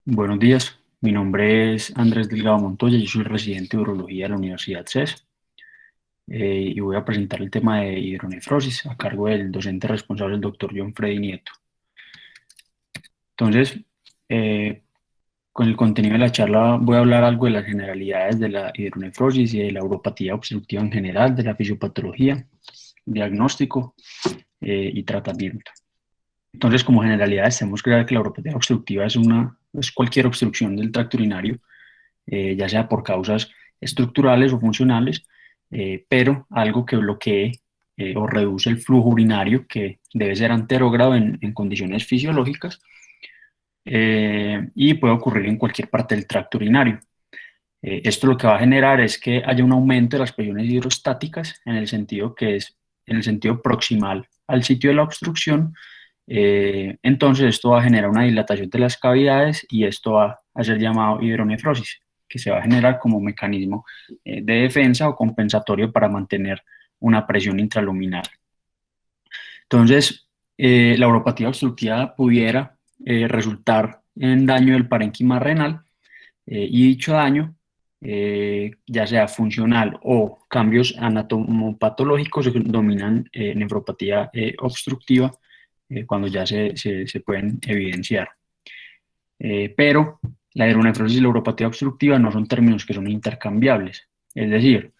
Buenos días, mi nombre es Andrés Delgado Montoya, yo soy residente de urología de la Universidad CES y voy a presentar el tema de hidronefrosis a cargo del docente responsable, el doctor John Freddy Nieto. Entonces, eh, con el contenido de la charla voy a hablar algo de las generalidades de la hidronefrosis y de la uropatía obstructiva en general, de la fisiopatología, diagnóstico y tratamiento. Entonces, como generalidades, tenemos que ver que la uropatía obstructiva es cualquier obstrucción del tracto urinario, ya sea por causas estructurales o funcionales, pero algo que bloquee o reduce el flujo urinario, que debe ser anterógrado en condiciones fisiológicas, y puede ocurrir en cualquier parte del tracto urinario. Esto lo que va a generar es que haya un aumento de las presiones hidrostáticas en el sentido en el sentido proximal al sitio de la obstrucción. Entonces esto va a generar una dilatación de las cavidades y esto va a ser llamado hidronefrosis, que se va a generar como mecanismo de defensa o compensatorio para mantener una presión intraluminal. Entonces, la uropatía obstructiva pudiera resultar en daño del parénquima renal, y dicho daño, ya sea funcional o cambios anatomopatológicos, se dominan nefropatía obstructiva cuando ya se pueden evidenciar. Pero la hidronefrosis y la uropatía obstructiva no son términos que son intercambiables. Es decir,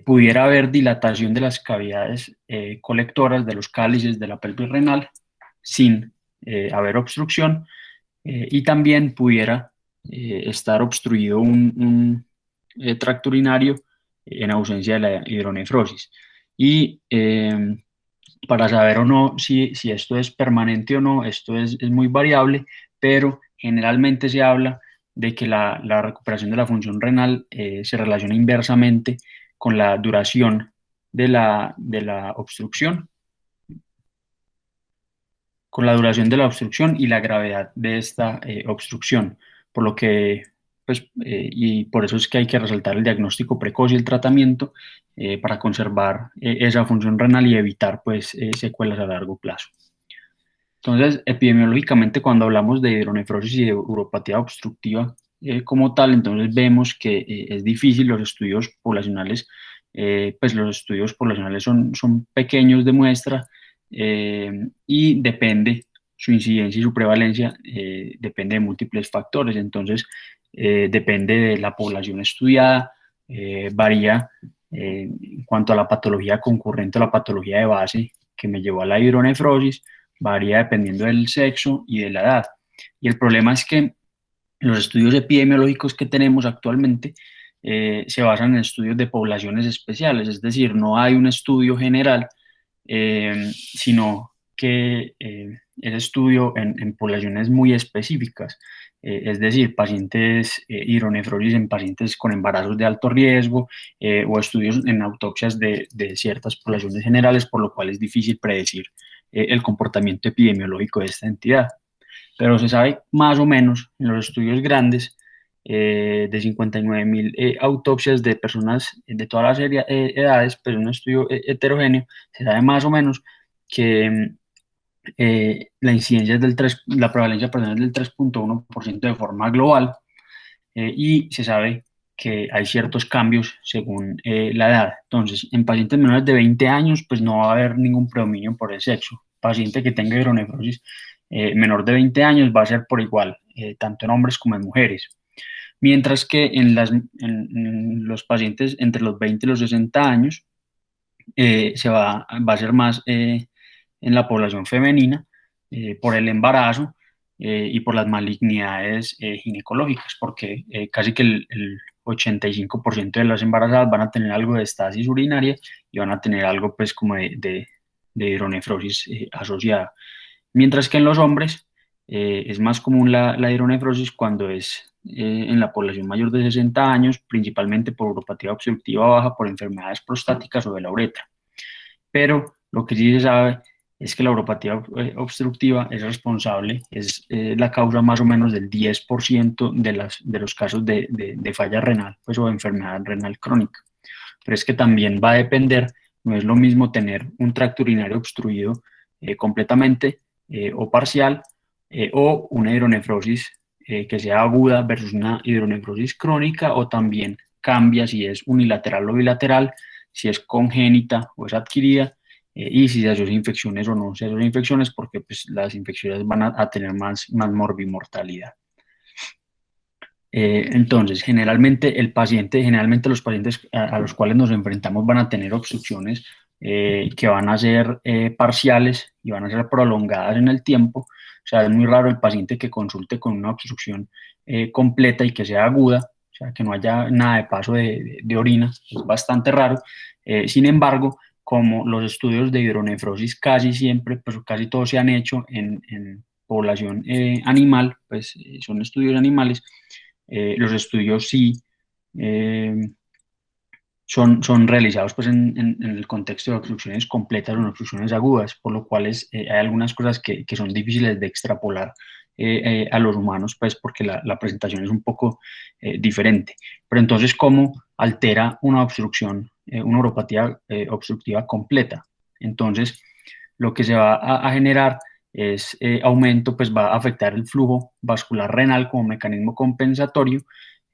pudiera haber dilatación de las cavidades colectoras de los cálices de la pelvis renal sin haber obstrucción, y también pudiera estar obstruido un tracto urinario en ausencia de la hidronefrosis. Y para saber o no si esto es permanente o no, esto es muy variable, pero generalmente se habla de que la recuperación de la función renal se relaciona inversamente con la duración de la obstrucción, con la duración de la obstrucción y la gravedad de esta obstrucción, por lo que, y por eso es que hay que resaltar el diagnóstico precoz y el tratamiento para conservar esa función renal y evitar, pues, secuelas a largo plazo. Entonces, epidemiológicamente, cuando hablamos de hidronefrosis y de uropatía obstructiva como tal, entonces vemos que es difícil los estudios poblacionales, pues los estudios poblacionales son pequeños de muestra, y depende su incidencia y su prevalencia, depende de múltiples factores. Entonces, depende de la población estudiada, varía en cuanto a la patología concurrente o la patología de base que me llevó a la hidronefrosis, varía dependiendo del sexo y de la edad. Y el problema es que los estudios epidemiológicos que tenemos actualmente se basan en estudios de poblaciones especiales, es decir, no hay un estudio general, sino que es estudio en poblaciones muy específicas, es decir, pacientes hidronefrosis en pacientes con embarazos de alto riesgo, o estudios en autopsias de ciertas poblaciones generales, por lo cual es difícil predecir el comportamiento epidemiológico de esta entidad. Pero se sabe más o menos en los estudios grandes, de 59.000 autopsias de personas de todas las edades, pero un estudio heterogéneo, se sabe más o menos que la incidencia es la prevalencia, perdón, es del 3,1% de forma global, y se sabe que hay ciertos cambios según la edad. Entonces, en pacientes menores de 20 años, pues no va a haber ningún predominio por el sexo. Paciente que tenga hidronefrosis menor de 20 años va a ser por igual, tanto en hombres como en mujeres. Mientras que en los pacientes entre los 20 y los 60 años, va a ser más en la población femenina, por el embarazo y por las malignidades ginecológicas, porque casi que el 85% de las embarazadas van a tener algo de estasis urinaria y van a tener algo, pues, como de hidronefrosis asociada. Mientras que en los hombres es más común la hidronefrosis cuando es en la población mayor de 60 años, principalmente por uropatía obstructiva baja, por enfermedades prostáticas o de la uretra. Pero lo que sí se sabe es que la uropatía obstructiva es responsable, es la causa más o menos del 10% de los casos de falla renal, pues, o de enfermedad renal crónica. Pero es que también va a depender, no es lo mismo tener un tracto urinario obstruido completamente o parcial, o una hidronefrosis que sea aguda versus una hidronefrosis crónica, o también cambia si es unilateral o bilateral, si es congénita o es adquirida, y si se asocia infecciones o no se asocia infecciones, porque pues, las infecciones van a tener más morbimortalidad. Entonces, generalmente los pacientes a los cuales nos enfrentamos van a tener obstrucciones que van a ser parciales y van a ser prolongadas en el tiempo. O sea, es muy raro el paciente que consulte con una obstrucción completa y que sea aguda, o sea, que no haya nada de paso de orina, es bastante raro. Sin embargo, como los estudios de hidronefrosis casi siempre, pues casi todos se han hecho en población animal, pues son estudios animales. Los estudios sí eh, son realizados pues, en el contexto de obstrucciones completas o obstrucciones agudas, por lo cual hay algunas cosas que son difíciles de extrapolar a los humanos, pues porque la presentación es un poco diferente. Pero entonces, ¿cómo altera una obstrucción, una uropatía obstructiva completa? Entonces, lo que se va a generar es aumento, pues va a afectar el flujo vascular renal como mecanismo compensatorio,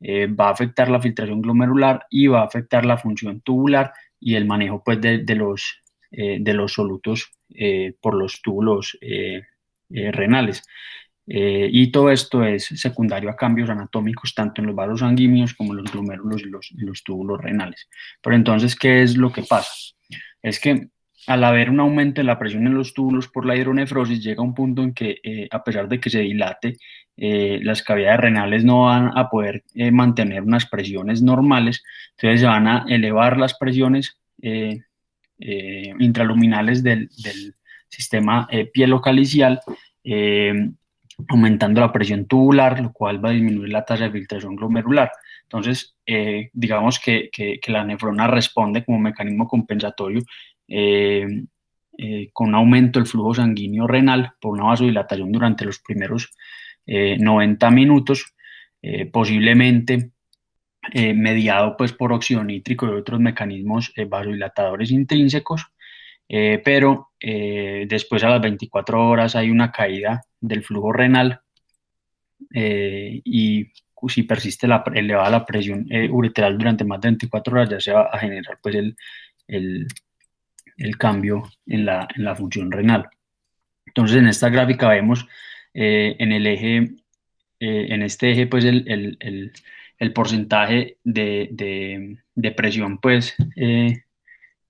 va a afectar la filtración glomerular y va a afectar la función tubular y el manejo pues, de los solutos por los túbulos renales. Y todo esto es secundario a cambios anatómicos tanto en los vasos sanguíneos como en los glomérulos y los túbulos renales. Pero entonces, ¿qué es lo que pasa? Es que al haber un aumento de la presión en los túbulos por la hidronefrosis, llega un punto en que, a pesar de que se dilate, las cavidades renales no van a poder mantener unas presiones normales, entonces se van a elevar las presiones intraluminales del sistema pielocalicial, aumentando la presión tubular, lo cual va a disminuir la tasa de filtración glomerular. Entonces, digamos que la nefrona responde como mecanismo compensatorio con un aumento del flujo sanguíneo renal por una vasodilatación durante los primeros 90 minutos, posiblemente mediado pues, por óxido nítrico y otros mecanismos vasodilatadores intrínsecos, pero después a las 24 horas hay una caída del flujo renal y si persiste elevada la presión ureteral durante más de 24 horas, ya se va a generar pues, el, el cambio en la función renal. Entonces, en esta gráfica vemos en el eje, en este eje, pues el porcentaje de presión, pues,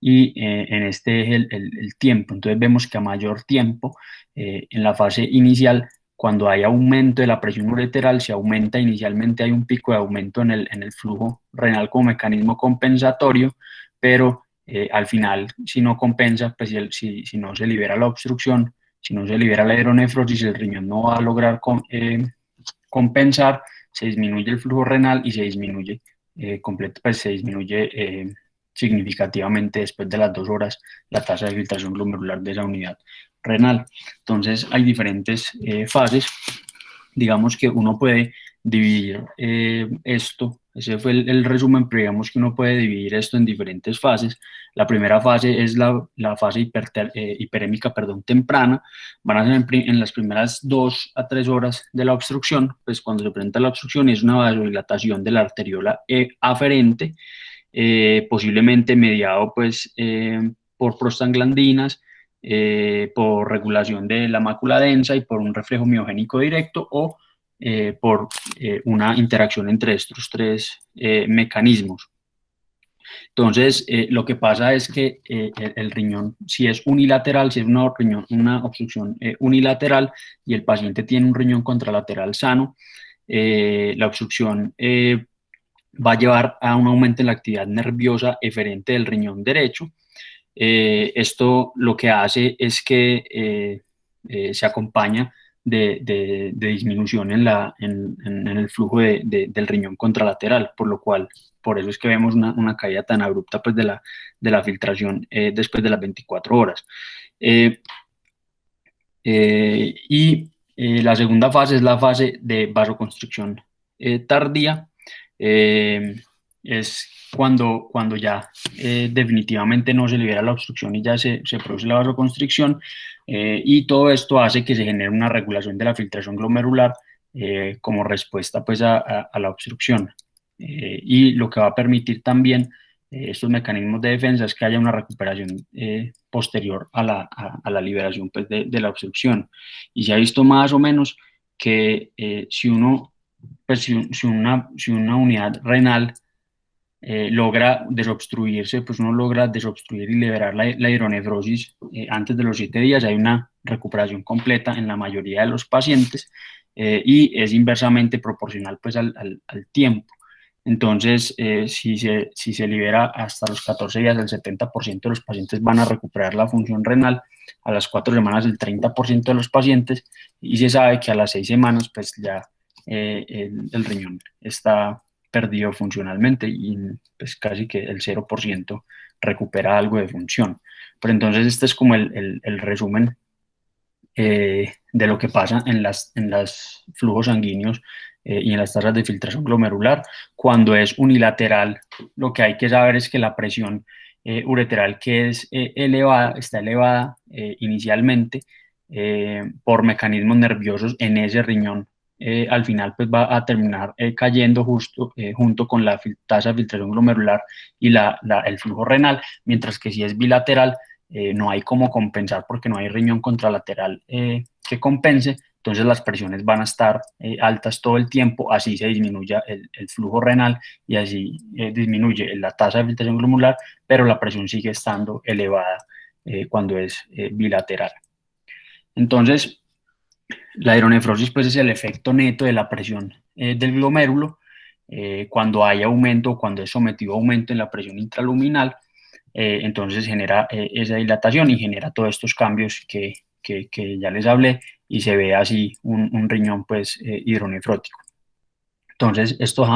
y en este eje el tiempo. Entonces, vemos que a mayor tiempo, en la fase inicial, cuando hay aumento de la presión ureteral, se aumenta inicialmente, hay un pico de aumento en el flujo renal como mecanismo compensatorio, pero al final, si no compensa, pues si no se libera la obstrucción, si no se libera la hidronefrosis, el riñón no va a lograr compensar, se disminuye el flujo renal y se disminuye completo, pues se disminuye significativamente después de las 2 horas la tasa de filtración glomerular de esa unidad renal. Entonces hay diferentes fases. Digamos que uno puede dividir esto, ese fue el resumen, pero digamos que uno puede dividir esto en diferentes fases. La primera fase es la fase hiperémica, temprana. Van a ser en las primeras 2 a 3 horas de la obstrucción, pues cuando se presenta la obstrucción es una vasodilatación de la arteriola aferente, posiblemente mediado pues, por prostaglandinas, por regulación de la mácula densa y por un reflejo miogénico directo o por una interacción entre estos tres mecanismos. Entonces, lo que pasa es que el riñón, si es unilateral, si es una obstrucción unilateral y el paciente tiene un riñón contralateral sano, la obstrucción va a llevar a un aumento en la actividad nerviosa eferente del riñón derecho. Esto lo que hace es que se acompaña de disminución en el flujo del riñón contralateral, por eso es que vemos una caída tan abrupta pues, de la filtración después de las 24 horas. La segunda fase es la fase de vasoconstricción tardía. Es cuando ya definitivamente no se libera la obstrucción y ya se produce la vasoconstricción, y todo esto hace que se genere una regulación de la filtración glomerular como respuesta pues a la obstrucción. Y lo que va a permitir también estos mecanismos de defensa es que haya una recuperación posterior a la liberación pues, de la obstrucción. Y se ha visto más o menos que si uno, pues, si una unidad renal logra desobstruirse, pues uno logra desobstruir y liberar la hidronefrosis antes de los 7 días, hay una recuperación completa en la mayoría de los pacientes y es inversamente proporcional pues al tiempo. Entonces, si se libera hasta los 14 días, el 70% de los pacientes van a recuperar la función renal, a las 4 semanas el 30% de los pacientes, y se sabe que a las 6 semanas pues ya el riñón está perdido funcionalmente y pues casi que el 0% recupera algo de función. Pero entonces este es como el resumen de lo que pasa en los flujos sanguíneos y en las tasas de filtración glomerular. Cuando es unilateral, lo que hay que saber es que la presión ureteral que es elevada, está elevada inicialmente por mecanismos nerviosos en ese riñón. Al final pues va a terminar cayendo justo junto con la tasa de filtración glomerular y el flujo renal, mientras que si es bilateral, no hay cómo compensar porque no hay riñón contralateral que compense, entonces las presiones van a estar altas todo el tiempo, así se disminuye el flujo renal y así disminuye la tasa de filtración glomerular, pero la presión sigue estando elevada cuando es bilateral. Entonces, la hidronefrosis pues es el efecto neto de la presión del glomérulo cuando hay aumento, cuando es sometido a aumento en la presión intraluminal, entonces genera esa dilatación y genera todos estos cambios que ya les hablé y se ve así un riñón pues hidronefrótico. Entonces esto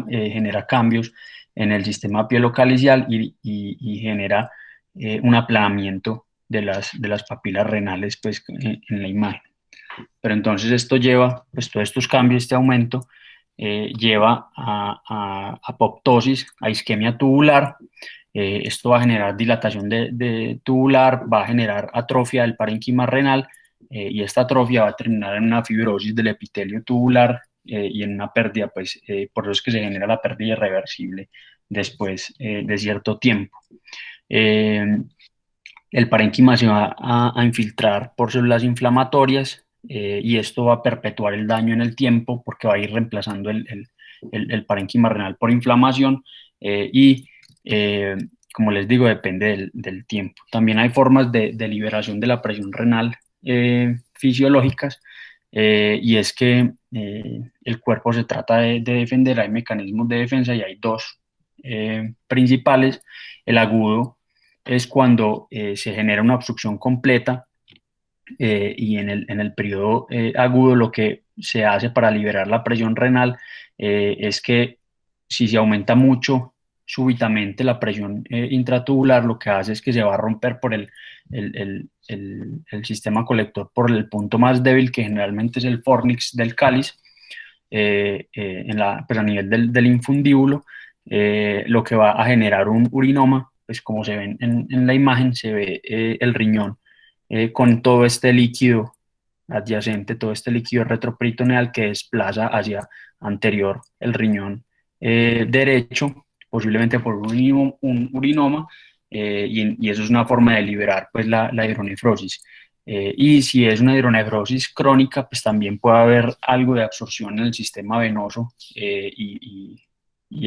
genera cambios en el sistema pielocalicial y genera un aplanamiento de las papilas renales pues en la imagen. Pero entonces esto lleva, pues todos estos cambios, este aumento, lleva a apoptosis, a isquemia tubular. Esto va a generar dilatación de tubular, va a generar atrofia del parénquima renal y esta atrofia va a terminar en una fibrosis del epitelio tubular y en una pérdida, pues por eso es que se genera la pérdida irreversible después de cierto tiempo. Eh, el parénquima se va a infiltrar por células inflamatorias y esto va a perpetuar el daño en el tiempo porque va a ir reemplazando el parénquima renal por inflamación y, como les digo, depende del tiempo. También hay formas de liberación de la presión renal fisiológicas y es que el cuerpo se trata de defender, hay mecanismos de defensa y hay dos principales. El agudo es cuando se genera una obstrucción completa y en el periodo agudo lo que se hace para liberar la presión renal es que si se aumenta mucho súbitamente la presión intratubular, lo que hace es que se va a romper por el sistema colector por el punto más débil, que generalmente es el fornix del cáliz, pues a nivel del infundíbulo, lo que va a generar un urinoma, pues como se ve en la imagen, se ve el riñón con todo este líquido adyacente, todo este líquido retroperitoneal que desplaza hacia anterior el riñón derecho, posiblemente por un urinoma, y eso es una forma de liberar pues, la hidronefrosis. Y si es una hidronefrosis crónica, pues también puede haber algo de absorción en el sistema venoso y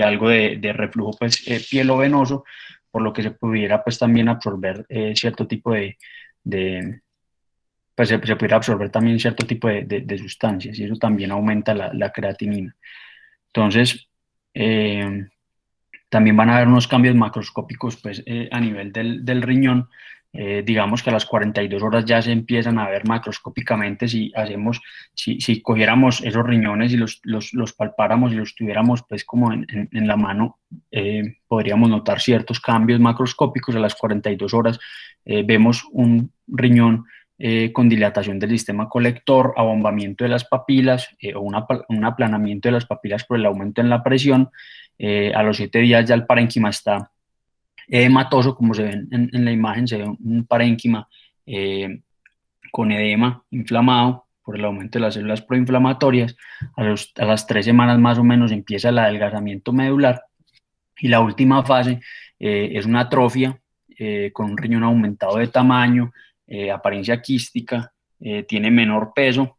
algo de reflujo pues, pielovenoso, por lo que se pudiera pues, también absorber cierto tipo de pues se pudiera absorber también cierto tipo de sustancias y eso también aumenta la creatinina. Entonces, eh, también van a haber unos cambios macroscópicos pues, a nivel del riñón. Digamos que a las 42 horas ya se empiezan a ver macroscópicamente si cogiéramos esos riñones y los palpáramos y los tuviéramos pues como en la mano, podríamos notar ciertos cambios macroscópicos a las 42 horas. Vemos un riñón con dilatación del sistema colector, abombamiento de las papilas o un aplanamiento de las papilas por el aumento en la presión. A los 7 días ya el parénquima está hematoso, como se ve en la imagen, se ve un parénquima con edema inflamado por el aumento de las células proinflamatorias. A las 3 semanas más o menos empieza el adelgazamiento medular y la última fase es una atrofia con un riñón aumentado de tamaño, apariencia quística, tiene menor peso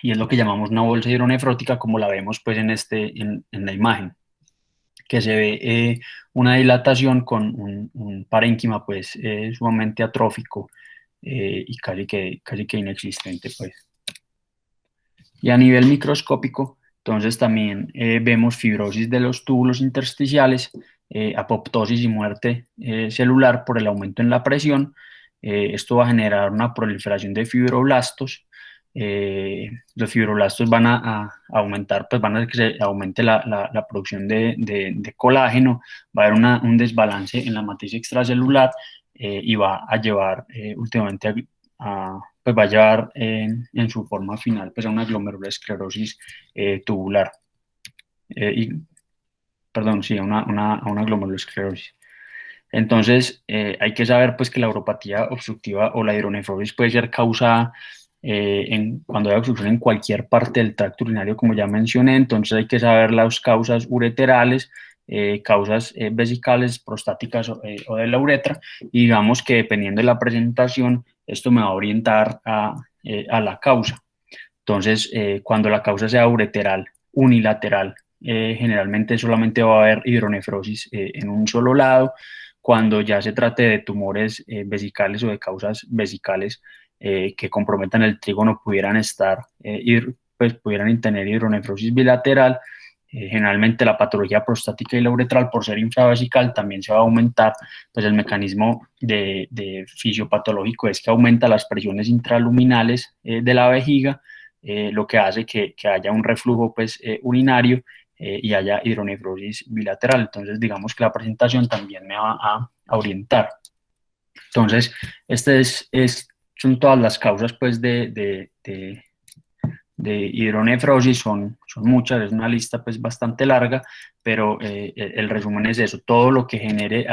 y es lo que llamamos una bolsa hidronefrótica como la vemos pues en la imagen, que se ve una dilatación con un parénquima pues sumamente atrófico y casi que inexistente pues. Y a nivel microscópico, entonces también vemos fibrosis de los túbulos intersticiales, apoptosis y muerte celular por el aumento en la presión. Esto va a generar una proliferación de fibroblastos. Los fibroblastos van a aumentar, pues van a hacer que se aumente la producción de colágeno, va a haber un desbalance en la matriz extracelular y va a llevar últimamente pues va a llevar en su forma final pues a una glomerulosclerosis tubular. Y, perdón, sí, a una glomerulosclerosis. Entonces, hay que saber pues que la uropatía obstructiva o la hidronefrosis puede ser causada cuando hay obstrucción en cualquier parte del tracto urinario, como ya mencioné. Entonces hay que saber las causas ureterales, causas vesicales, prostáticas o de la uretra, y digamos que dependiendo de la presentación, esto me va a orientar a la causa. Entonces, cuando la causa sea ureteral, unilateral, generalmente solamente va a haber hidronefrosis en un solo lado. Cuando ya se trate de tumores vesicales o de causas vesicales que comprometan el trígono, pues pudieran tener hidronefrosis bilateral. Generalmente la patología prostática y la uretral, por ser infravesical, también se va a aumentar. Pues el mecanismo de fisiopatológico es que aumenta las presiones intraluminales de la vejiga, lo que hace que haya un reflujo pues, urinario y haya hidronefrosis bilateral. Entonces, digamos que la presentación también me va a orientar. Entonces, son todas las causas pues, de hidronefrosis, son muchas, es una lista pues, bastante larga, pero el resumen es eso: todo lo que genere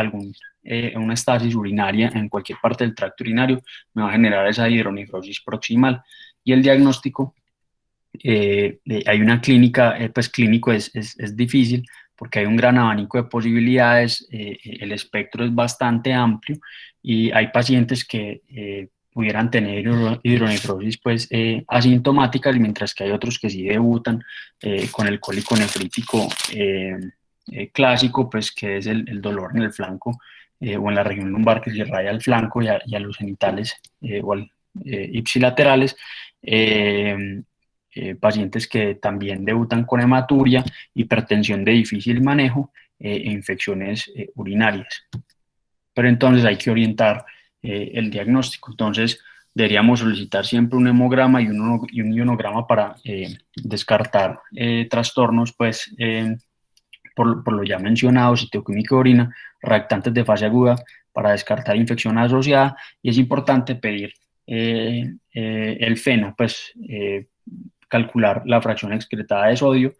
una estasis urinaria en cualquier parte del tracto urinario me va a generar esa hidronefrosis proximal. Y el diagnóstico, hay una clínica, pues clínico es difícil porque hay un gran abanico de posibilidades, el espectro es bastante amplio y hay pacientes que pudieran tener hidronefrosis pues asintomáticas, mientras que hay otros que sí debutan con el cólico nefrítico clásico, pues que es el dolor en el flanco o en la región lumbar que se irradia al flanco y a los genitales ipsilaterales. Pacientes que también debutan con hematuria, hipertensión de difícil manejo e infecciones urinarias. Pero entonces hay que orientar el diagnóstico. Entonces deberíamos solicitar siempre un hemograma y un ionograma para descartar trastornos, pues, por lo ya mencionado, citoquímica de orina, reactantes de fase aguda, para descartar infección asociada, y es importante pedir el FENA, pues calcular la fracción excretada de sodio,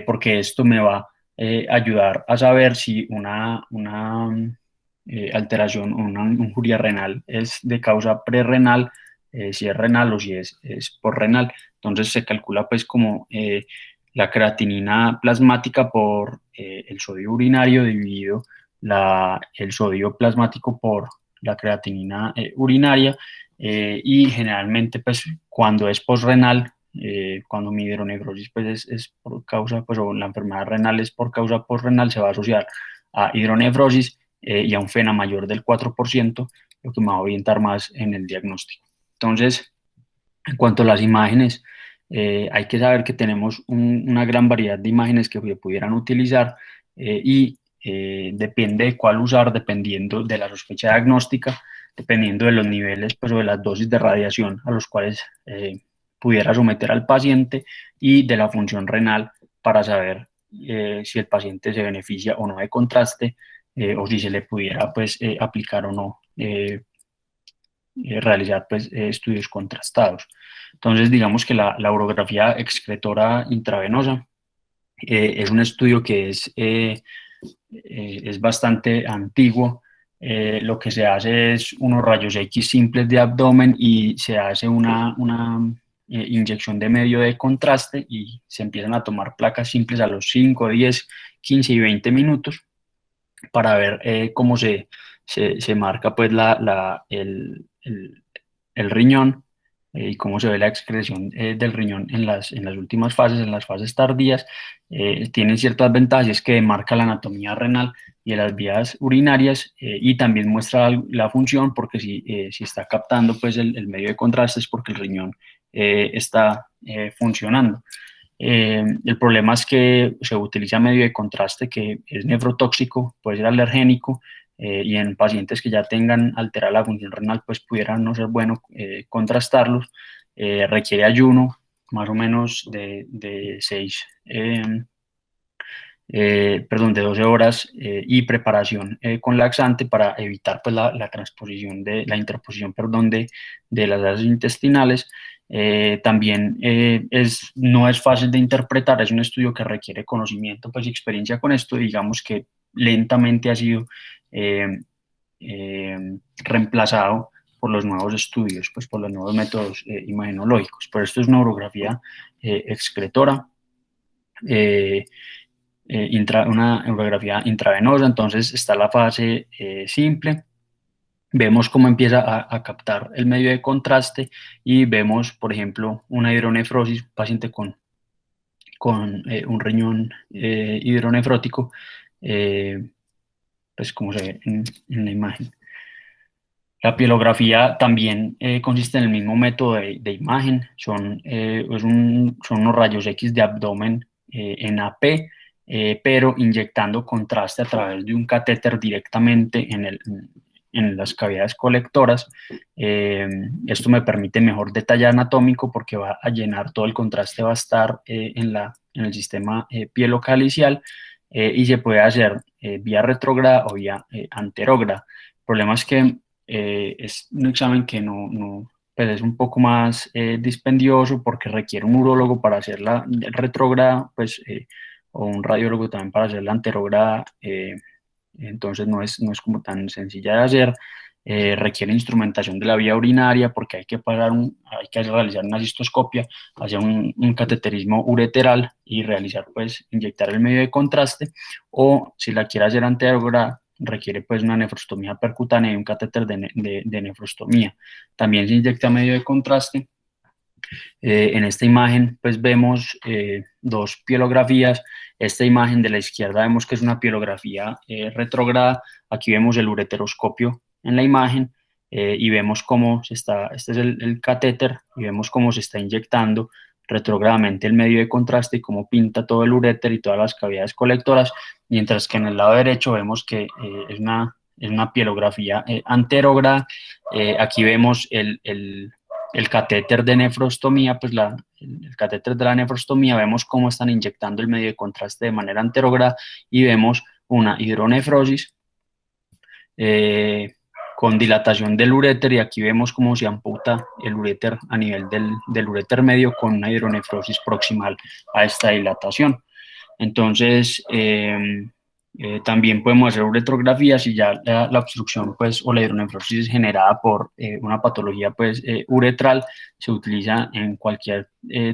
porque esto me va a ayudar a saber si una alteración o una injuria renal es de causa prerrenal, si es renal o si es porrenal. Entonces se calcula pues como la creatinina plasmática por el sodio urinario dividido el sodio plasmático por la creatinina urinaria, y generalmente pues cuando es posrenal, cuando mi hidronefrosis pues es por causa, pues, o la enfermedad renal es por causa posrenal, se va a asociar a hidronefrosis y a un FENA mayor del 4%, lo que me va a orientar más en el diagnóstico. Entonces, en cuanto a las imágenes, hay que saber que tenemos una gran variedad de imágenes que pudieran utilizar y depende de cuál usar, dependiendo de la sospecha diagnóstica, dependiendo de los niveles pues, o de las dosis de radiación a los cuales pudiera someter al paciente y de la función renal para saber si el paciente se beneficia o no de contraste, o si se le pudiera pues, aplicar o no, realizar pues, estudios contrastados. Entonces, digamos que la urografía excretora intravenosa es un estudio que es bastante antiguo. Lo que se hace es unos rayos X simples de abdomen y se hace inyección de medio de contraste y se empiezan a tomar placas simples a los 5, 10, 15 y 20 minutos para ver cómo se marca pues el riñón y cómo se ve la excreción del riñón en las últimas fases, en las fases tardías. Tienen ciertas ventajas, y es que marca la anatomía renal y de las vías urinarias y también muestra la función, porque si está captando pues el medio de contraste es porque el riñón está funcionando. El problema es que se utiliza medio de contraste que es nefrotóxico, puede ser alergénico, y en pacientes que ya tengan alterada la función renal, pues pudiera no ser bueno contrastarlos. Requiere ayuno más o menos de 6, perdón, de 12 horas y preparación con laxante para evitar pues, la transposición la interposición, perdón, de las gases intestinales. También no es fácil de interpretar, es un estudio que requiere conocimiento pues, y experiencia con esto, digamos que lentamente ha sido eh, eh, reemplazado por los nuevos estudios, pues por los nuevos métodos imagenológicos. Pero esto es una urografía excretora. Eh, una urografía intravenosa, entonces está la fase simple, vemos cómo empieza a captar el medio de contraste y vemos, por ejemplo, una hidronefrosis, un paciente con un riñón hidronefrótico, pues como se ve en la imagen. La pielografía también consiste en el mismo método de imagen, son unos rayos X de abdomen en AP, pero inyectando contraste a través de un catéter directamente en las cavidades colectoras. Esto me permite mejor detalle anatómico porque va a llenar todo el contraste, va a estar en el sistema pielocalicial y se puede hacer vía retrógrada o vía anterógrada. El problema es que es un examen que pues es un poco más dispendioso porque requiere un urólogo para hacer la retrógrada, pues, o un radiólogo también para hacer la anterógrada, entonces no es como tan sencilla de hacer. Requiere instrumentación de la vía urinaria porque hay que realizar una cistoscopia, hacer un cateterismo ureteral y realizar, pues, inyectar el medio de contraste, o si la quiere hacer anterógrada, requiere pues una nefrostomía percutánea y un catéter de nefrostomía. También se inyecta medio de contraste. En esta imagen pues vemos dos pielografías. Esta imagen de la izquierda vemos que es una pielografía retrógrada. Aquí vemos el ureteroscopio en la imagen y vemos cómo este es el catéter, y vemos cómo se está inyectando retrógradamente el medio de contraste y cómo pinta todo el uréter y todas las cavidades colectoras, mientras que en el lado derecho vemos que es una pielografía anterógrada. Aquí vemos el catéter de nefrostomía, pues el catéter de la nefrostomía, vemos cómo están inyectando el medio de contraste de manera anterógrada y vemos una hidronefrosis con dilatación del uréter, y aquí vemos cómo se amputa el uréter a nivel del uréter medio con una hidronefrosis proximal a esta dilatación. Entonces, también podemos hacer uretrografías si ya la obstrucción pues, o la hidronefrosis es generada por una patología pues, uretral. Se utiliza en cualquier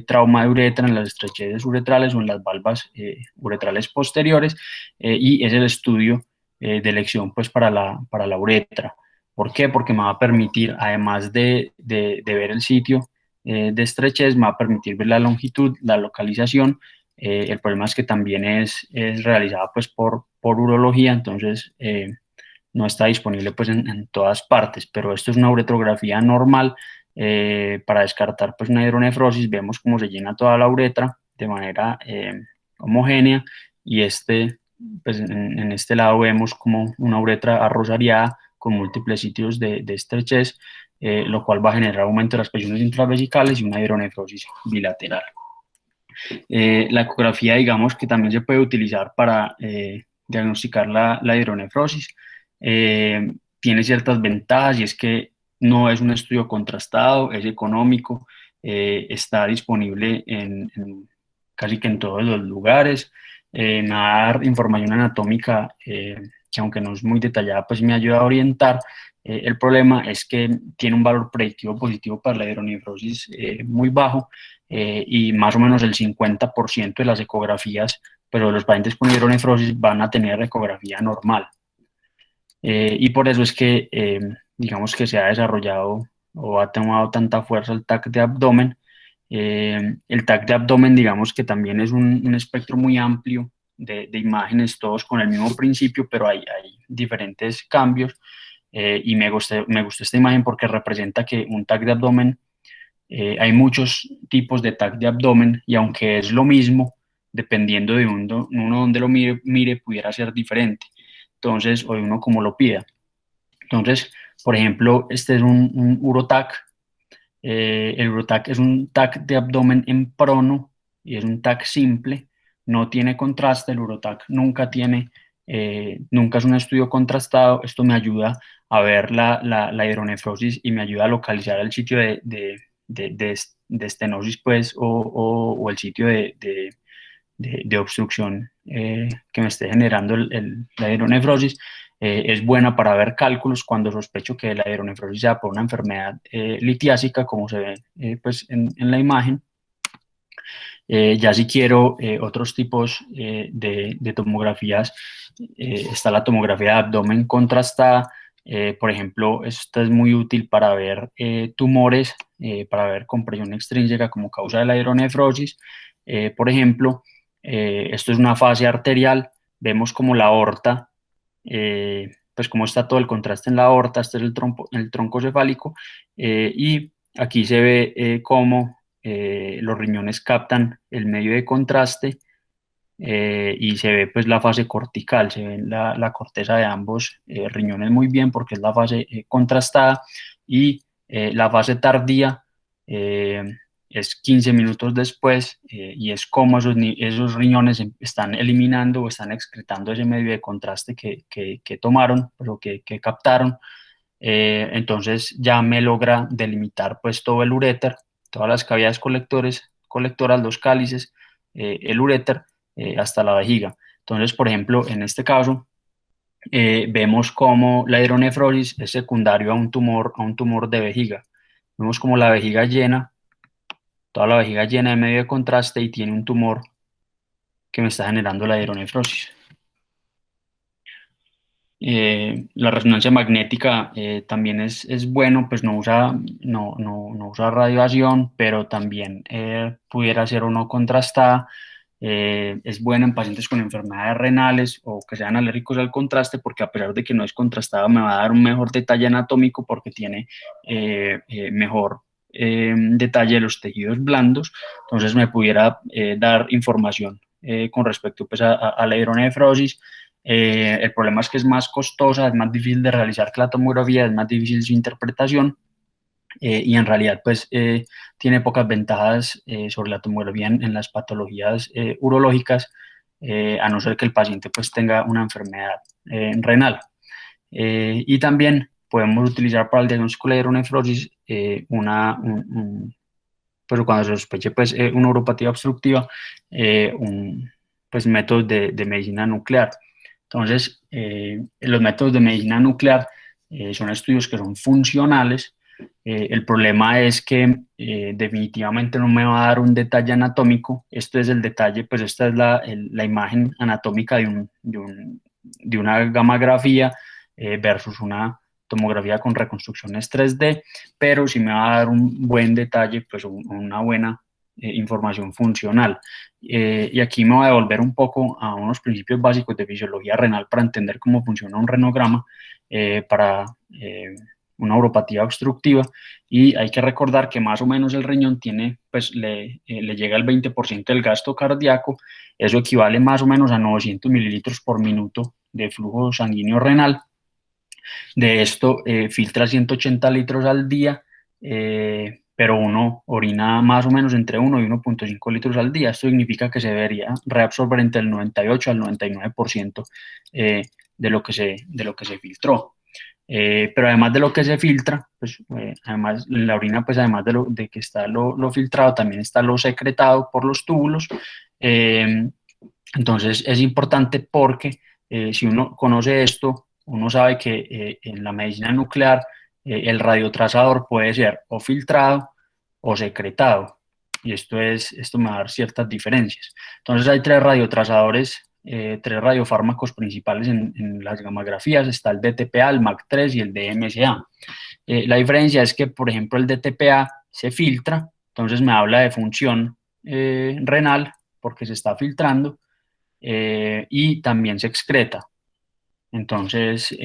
trauma de uretra, en las estrecheces uretrales o en las valvas uretrales posteriores, y es el estudio de elección pues, para la uretra. ¿Por qué? Porque me va a permitir, además de ver el sitio de estrechez, me va a permitir ver la longitud, la localización. El problema es que también es realizada pues, por urología, entonces no está disponible pues, en todas partes, pero esto es una uretrografía normal para descartar pues, una hidronefrosis. Vemos cómo se llena toda la uretra de manera homogénea, y pues, en este lado vemos como una uretra arrosariada con múltiples sitios de estrechez, lo cual va a generar aumento de las presiones intravesicales y una hidronefrosis bilateral. La ecografía, digamos que también se puede utilizar para diagnosticar la hidronefrosis. Tiene ciertas ventajas, y es que no es un estudio contrastado, es económico, está disponible casi que en todos los lugares. Me va a dar información anatómica que aunque no es muy detallada, pues me ayuda a orientar. El problema es que tiene un valor predictivo positivo para la hidronefrosis muy bajo, y más o menos el 50% de las ecografías, pero los pacientes con hidronefrosis van a tener ecografía normal. Y por eso es que, digamos que se ha desarrollado o ha tomado tanta fuerza el TAC de abdomen. El TAC de abdomen, digamos que también es un espectro muy amplio de imágenes, todos con el mismo principio, pero hay diferentes cambios. Y me gustó esta imagen porque representa que un TAC de abdomen, hay muchos tipos de TAC de abdomen, y aunque es lo mismo, dependiendo de uno donde lo mire, pudiera ser diferente. Entonces, o de uno como lo pida. Entonces, por ejemplo, este es un urotac. El urotac es un tac de abdomen en prono y es un tac simple, no tiene contraste. El urotac nunca es un estudio contrastado. Esto me ayuda a ver la hidronefrosis y me ayuda a localizar el sitio de estenosis, pues, o el sitio de obstrucción que me esté generando la hidronefrosis. Es buena para ver cálculos cuando sospecho que la hidronefrosis sea por una enfermedad litiásica, como se ve pues en la imagen. Ya si quiero otros tipos de tomografías, está la tomografía de abdomen contrastada. Por ejemplo, esta es muy útil para ver tumores, para ver compresión extrínseca como causa de la hidronefrosis. Por ejemplo, esto es una fase arterial. Vemos como la aorta, pues como está todo el contraste en la aorta. Este es el tronco cefálico, y aquí se ve cómo los riñones captan el medio de contraste, y se ve pues la fase cortical, se ve la corteza de ambos riñones muy bien porque es la fase contrastada. Y la fase tardía eh, es 15 minutos después, y es como esos riñones están eliminando o están excretando ese medio de contraste que tomaron, pero que captaron. Entonces ya me logra delimitar pues todo el uréter, todas las cavidades colectoras, los cálices, el uréter, hasta la vejiga. Entonces, por ejemplo, en este caso, vemos como la hidronefrosis es secundario a un tumor de vejiga. Vemos como la vejiga llena, toda la vejiga llena de medio de contraste, y tiene un tumor que me está generando la hidronefrosis. La resonancia magnética también es bueno, pues no usa radiación, pero también pudiera ser o no contrastada. Es buena en pacientes con enfermedades renales o que sean alérgicos al contraste, porque a pesar de que no es contrastada, me va a dar un mejor detalle anatómico porque tiene mejor detalle de los tejidos blandos. Entonces me pudiera dar información con respecto pues, a la hidronefrosis. El problema es que es más costosa, es más difícil de realizar que la tomografía, es más difícil su interpretación, y en realidad pues tiene pocas ventajas sobre la tomografía en las patologías urológicas, a no ser que el paciente pues tenga una enfermedad renal. Y también podemos utilizar para el diagnóstico de la hidronefrosis pero cuando se sospeche pues una uropatía obstructiva, pues métodos de medicina nuclear. Entonces, los métodos de medicina nuclear son estudios que son funcionales. El problema es que definitivamente no me va a dar un detalle anatómico. Este es el detalle, pues esta es la imagen anatómica de una gammagrafía versus una tomografía con reconstrucciones 3D, pero sí me va a dar un buen detalle, pues una buena información funcional. Y aquí me voy a devolver un poco a unos principios básicos de fisiología renal para entender cómo funciona un renograma para una uropatía obstructiva. Y hay que recordar que más o menos el riñón tiene, pues le llega el 20% del gasto cardíaco. Eso equivale más o menos a 900 mililitros por minuto de flujo sanguíneo renal. De esto filtra 180 litros al día, pero uno orina más o menos entre 1 y 1,5 litros al día. Esto significa que se debería reabsorber entre el 98 al 99% de lo que se filtró. Pero además de lo que se filtra, pues además la orina, pues además de que está lo filtrado, también está lo secretado por los túbulos. Entonces es importante porque Si uno conoce esto, uno sabe que en la medicina nuclear el radiotrazador puede ser o filtrado o secretado. Y esto me va a dar ciertas diferencias. Entonces hay tres radiotrazadores, tres radiofármacos principales en las gammagrafías. Está el DTPA, el MAC3 y el DMSA. La diferencia es que, por ejemplo, el DTPA se filtra, entonces me habla de función renal porque se está filtrando, y también se excreta. Entonces,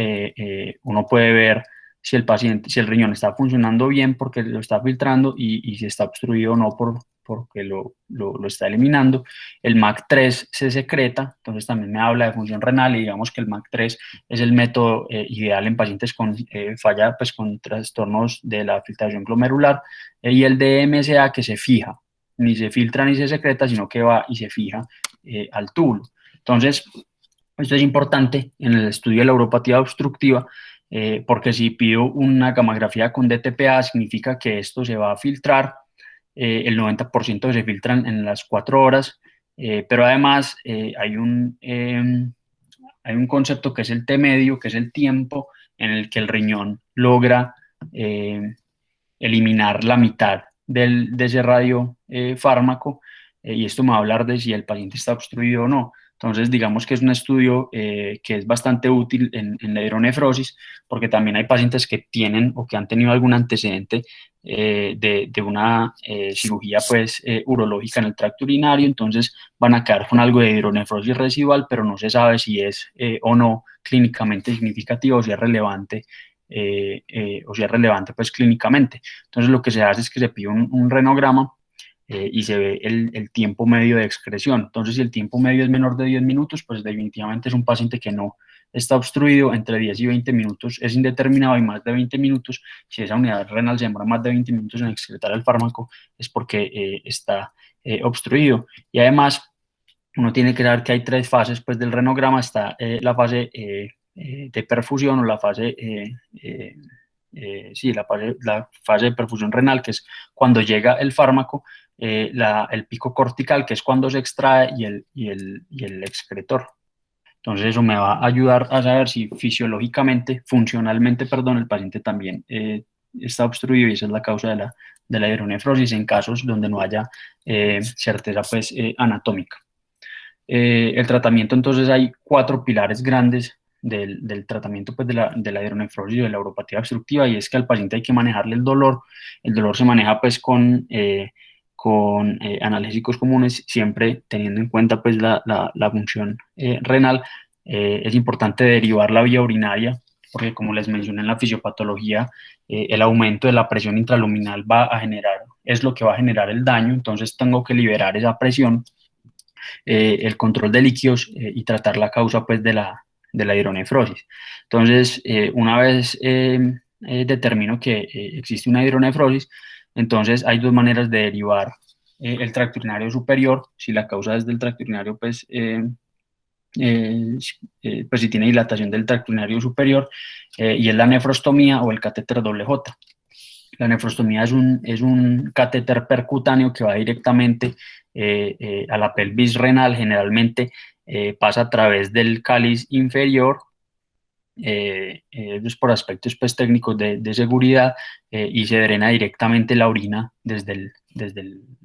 uno puede ver si el paciente, si el riñón está funcionando bien porque lo está filtrando y si está obstruido o no porque lo está eliminando. El MAC3 se secreta, entonces también me habla de función renal y digamos que el MAC3 es el método ideal en pacientes con falla, pues con trastornos de la filtración glomerular, y el DMSA que se fija, ni se filtra ni se secreta, sino que va y se fija al túbulo. Entonces, esto es importante en el estudio de la uropatía obstructiva, porque si pido una gammagrafía con DTPA, significa que esto se va a filtrar, el 90% se filtran en las 4 horas, pero además hay un concepto que es el T medio, que es el tiempo en el que el riñón logra eh, eliminar la mitad de ese radiofármaco, y esto me va a hablar de si el paciente está obstruido o no. Entonces, digamos que es un estudio que es bastante útil en la hidronefrosis, porque también hay pacientes que tienen o que han tenido algún antecedente de una cirugía pues, urológica en el tracto urinario, entonces van a quedar con algo de hidronefrosis residual, pero no se sabe si es o no clínicamente significativo o si es relevante, o si es relevante pues clínicamente. Entonces lo que se hace es que se pide un renograma y se ve el tiempo medio de excreción. Entonces si el tiempo medio es menor de 10 minutos, pues definitivamente es un paciente que no está obstruido. Entre 10 y 20 minutos es indeterminado y más de 20 minutos, si esa unidad renal se demora más de 20 minutos en excretar el fármaco, es porque está obstruido. Y además, uno tiene que saber que hay tres fases pues, del renograma. Está la fase de perfusión o la fase, sí, la fase de perfusión renal, que es cuando llega el fármaco, el pico cortical, que es cuando se extrae, y el excretor. Entonces eso me va a ayudar a saber si fisiológicamente, funcionalmente, perdón, el paciente también está obstruido, y esa es la causa de la hidronefrosis en casos donde no haya certeza pues, anatómica. El tratamiento, entonces, hay cuatro pilares grandes del tratamiento pues, de la hidronefrosis y de la uropatía obstructiva, y es que al paciente hay que manejarle el dolor. El dolor se maneja pues con analgésicos comunes, siempre teniendo en cuenta pues la función renal. Es importante derivar la vía urinaria, porque como les mencioné en la fisiopatología, el aumento de la presión intraluminal es lo que va a generar el daño, entonces tengo que liberar esa presión, el control de líquidos, y tratar la causa pues, de la hidronefrosis. Entonces, una vez determino que existe una hidronefrosis, entonces hay dos maneras de derivar el tracto urinario superior. Si la causa es del tracto urinario, pues, pues si tiene dilatación del tracto urinario superior, y es la nefrostomía o el catéter doble J. La nefrostomía es un catéter percutáneo que va directamente a la pelvis renal. Generalmente pasa a través del cáliz inferior, pues por aspectos pues, técnicos de seguridad, y se drena directamente la orina desde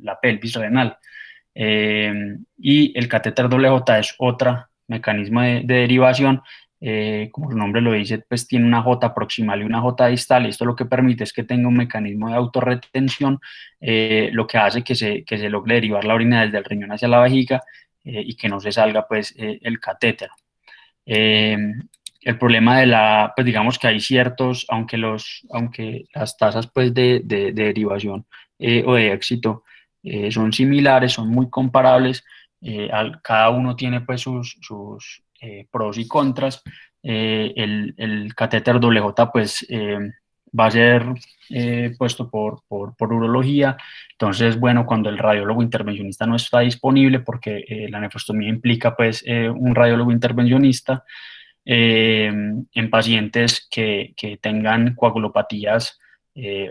la pelvis renal. Y el catéter doble J es otro mecanismo de derivación. Como su nombre lo dice, pues tiene una J proximal y una J distal, y esto lo que permite es que tenga un mecanismo de autorretención, lo que hace que se logre derivar la orina desde el riñón hacia la vejiga, y que no se salga pues el catéter. Eh, el problema pues digamos que hay ciertos, aunque las tasas pues de derivación o de éxito son similares, son muy comparables, cada uno tiene pues sus pros y contras. El catéter doble J pues va a ser puesto por urología. Entonces, bueno, cuando el radiólogo intervencionista no está disponible, porque la nefrostomía implica pues un radiólogo intervencionista, en pacientes que tengan coagulopatías,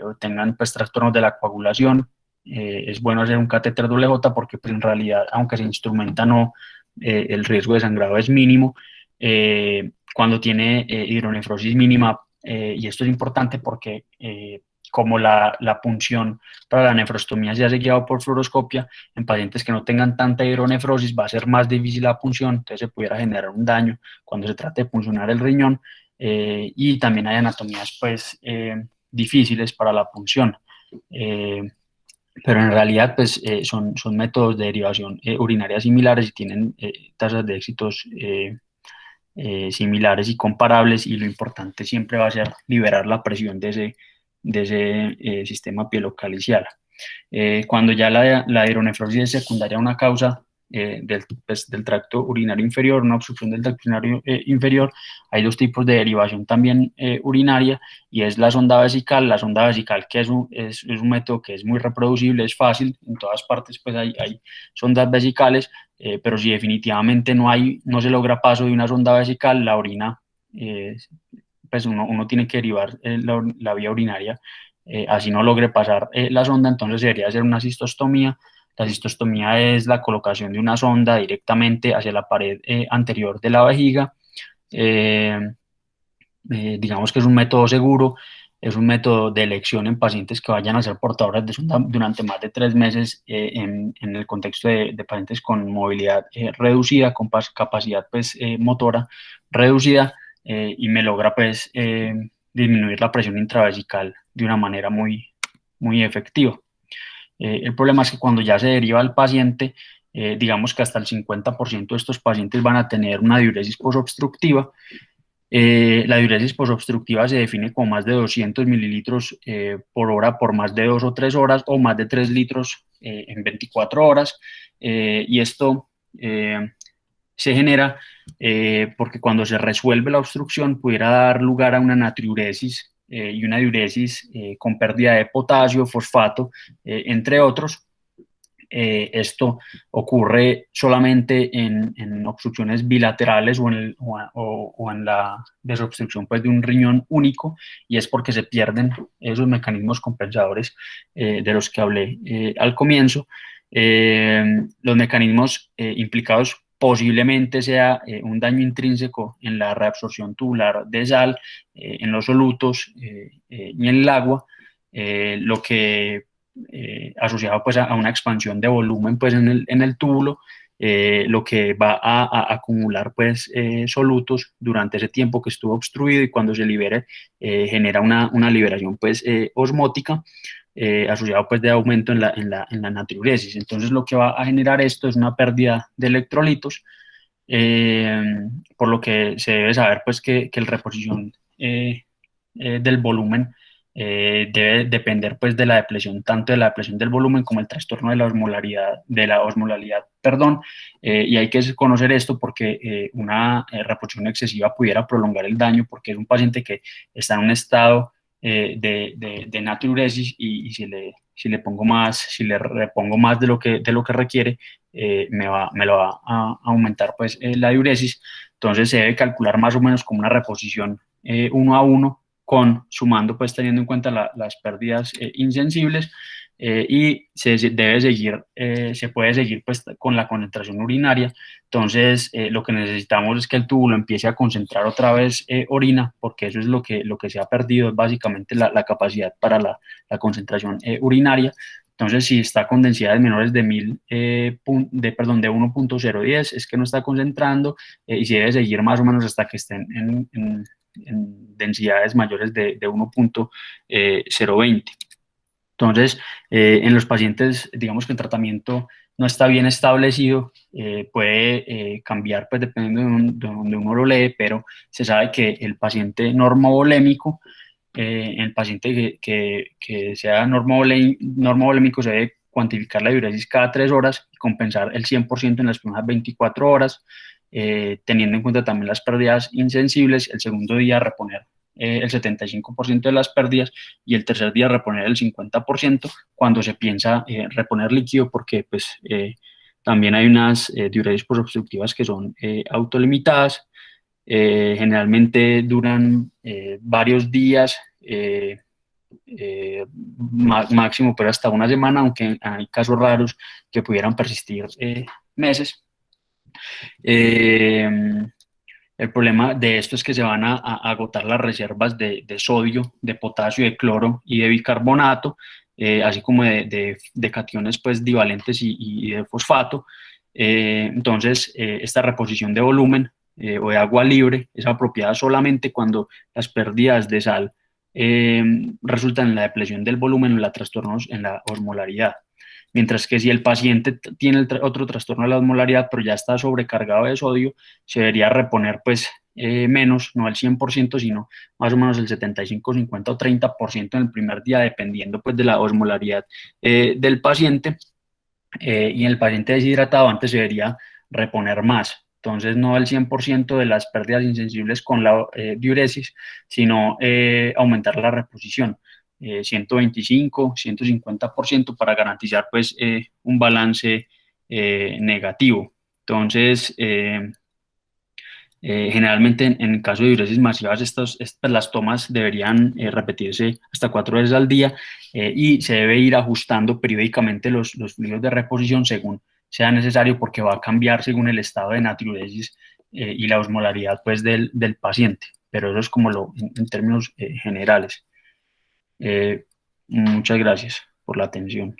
o tengan pues trastornos de la coagulación, es bueno hacer un catéter doble J, porque pues en realidad, aunque se instrumenta, no, el riesgo de sangrado es mínimo. cuando tiene hidronefrosis mínima, y esto es importante porque como la punción para la nefrostomía se hace guiado por fluoroscopia, en pacientes que no tengan tanta hidronefrosis va a ser más difícil la punción, entonces se pudiera generar un daño cuando se trate de puncionar el riñón, y también hay anatomías pues difíciles para la punción. Eh, pero en realidad pues son métodos de derivación urinaria similares y tienen tasas de éxitos similares y comparables, y lo importante siempre va a ser liberar la presión de ese sistema pielocalicial. Cuando ya la hidronefrosis es secundaria a una causa del tracto urinario inferior, una obstrucción del tracto urinario inferior, hay dos tipos de derivación también urinaria, y es la sonda vesical. La sonda vesical, que es un método que es muy reproducible, es fácil, en todas partes pues hay sondas vesicales, pero si definitivamente no se logra paso de una sonda vesical, la orina, eh, pues uno tiene que derivar la vía urinaria, así no logre pasar la sonda, entonces debería hacer una cistostomía. La cistostomía es la colocación de una sonda directamente hacia la pared anterior de la vejiga. Eh, digamos que es un método seguro, es un método de elección en pacientes que vayan a ser portadores de sonda durante más de 3 meses, en el contexto de pacientes con movilidad reducida, con capacidad pues, motora reducida, y me logra pues disminuir la presión intravesical de una manera muy, muy efectiva. El problema es que cuando ya se deriva al paciente, digamos que hasta el 50% de estos pacientes van a tener una diuresis posobstructiva. La diuresis posobstructiva se define como más de 200 mililitros por hora por más de 2 o 3 horas, o más de 3 litros en 24 horas. Y esto se genera porque cuando se resuelve la obstrucción pudiera dar lugar a una natriuresis y una diuresis con pérdida de potasio, fosfato, entre otros. Esto ocurre solamente en obstrucciones bilaterales o en la desobstrucción pues, de un riñón único, y es porque se pierden esos mecanismos compensadores de los que hablé al comienzo. Los mecanismos implicados posiblemente sea un daño intrínseco en la reabsorción tubular de sal, en los solutos y en el agua, lo que asociado pues a una expansión de volumen pues en el túbulo, lo que va a acumular pues solutos durante ese tiempo que estuvo obstruido, y cuando se libere genera una liberación pues osmótica, asociado pues de aumento en la natriuresis. Entonces lo que va a generar esto es una pérdida de electrolitos, eh, por lo que se debe saber pues que el reposición del volumen debe depender pues de la depresión, tanto de la depresión del volumen como el trastorno de la osmolaridad, perdón. Y hay que conocer esto porque una reposición excesiva pudiera prolongar el daño, porque es un paciente que está en un estado de natriuresis, y si le pongo más, si le repongo más de lo que requiere, me lo va a aumentar pues la diuresis. Entonces se debe calcular más o menos como una reposición 1 a 1, sumando pues teniendo en cuenta las pérdidas insensibles, y se puede seguir pues con la concentración urinaria. Entonces lo que necesitamos es que el túbulo empiece a concentrar otra vez orina, porque eso es lo que se ha perdido, es básicamente la capacidad para la concentración urinaria. Entonces, si está con densidades menores de 1000, de 1.010, es que no está concentrando, y se debe seguir más o menos hasta que estén en densidades mayores de 1.020. Entonces, en los pacientes, digamos que el tratamiento no está bien establecido, puede cambiar pues dependiendo de donde uno lo lee, pero se sabe que el paciente normovolémico, el paciente que sea normovolémico, se debe cuantificar la diuresis cada 3 horas y compensar el 100% en las primeras 24 horas, teniendo en cuenta también las pérdidas insensibles. El segundo día reponer el 75% de las pérdidas, y el tercer día reponer el 50% cuando se piensa reponer líquido, porque pues también hay unas diuresis posobstructivas que son autolimitadas. Generalmente duran varios días, máximo, pero hasta una semana, aunque hay casos raros que pudieran persistir meses. Eh, El problema de esto es que se van a agotar las reservas de sodio, de potasio, de cloro y de bicarbonato, así como de cationes pues, divalentes y de fosfato. Entonces, esta reposición de volumen o de agua libre es apropiada solamente cuando las pérdidas de sal eh, resultan en la depresión del volumen o en la trastornos en la osmolaridad. Mientras que si el paciente tiene otro trastorno de la osmolaridad, pero ya está sobrecargado de sodio, se debería reponer pues menos, no al 100%, sino más o menos el 75, 50 o 30% en el primer día, dependiendo pues de la osmolaridad del paciente. Y en el paciente deshidratado antes se debería reponer más. Entonces, no el 100% de las pérdidas insensibles con la diuresis, sino aumentar la reposición. 125, 150% para garantizar pues un balance negativo. Entonces, generalmente en caso de diuresis masivas, las tomas deberían repetirse hasta 4 veces al día y se debe ir ajustando periódicamente los fluidos de reposición según sea necesario porque va a cambiar según el estado de natriuresis y la osmolaridad pues, del paciente. Pero eso es como en términos generales. Eh, Muchas gracias por la atención.